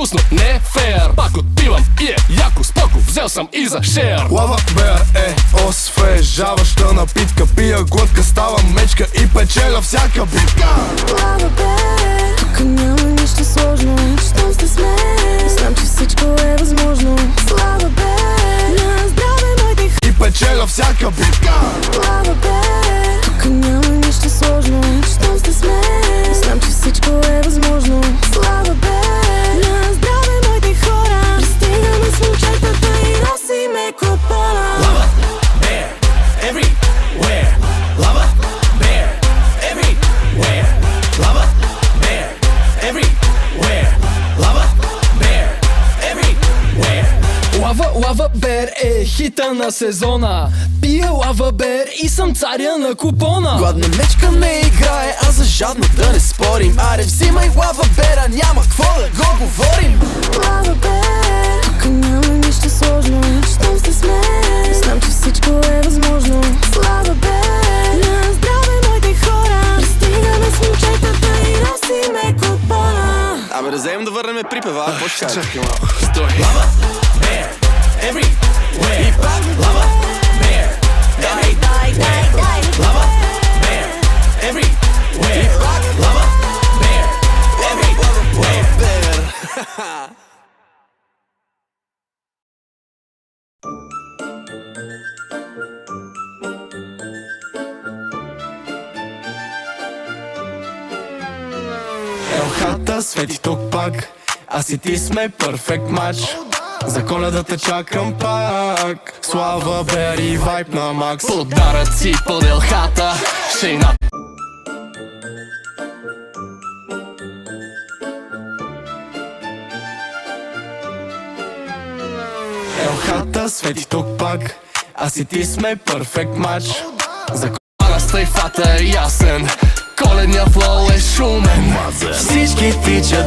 вкусно, не фер. Пак отпивам и е яко, споко, взел съм и за шер. Лава бер е освежаваща напитка. Пия глътка, става мечка и печеля всяка битка. Лава бер, тук няма нищо сложно. Щом сте с мен, знам, че всичко е възможно. Слава бер, на здраве моите хора. И печеля всяка битка. Лава бер, тук няма нищо сложно. Щом сте с мен, знам, че всичко е възможно. Слава бер, на здраве моите хора. Пристигаме с момчетата и носиме купона. Lava bear, everywhere. Lava bear, everywhere. Lava bear, everywhere. Lava bear, everywhere. Лава бер е хита на сезона. Пия лава бер и съм царя на купона. Гладна мечка ме играе, а за жадно да не спорим. Аре взимай лава бера, няма какво да го говорим. Лава бер, тук няма нищо сложно. Щом сте с мен, знам, че всичко е възможно. Слава бер, на здраве моите хора. Пристигаме с момчетата и носиме купона. Абе да вземем да върнем припева, какво ще кажеш? Чакай малко, стой. Lava bear, everywhere. И пак lava bear, everywhere. Lava bear, everywhere. И пак lava bear, everywhere. Елхата свети тук пак, аз и ти сме перфект матч. За Коледа те чакам пак. Слава бер и вайб на макс. Подаръци си под елхата, шейна. Елхата свети тук пак, аз и ти сме перфект матч. За Стайфата е ясен, коледния флоу е шумен. Всички тичат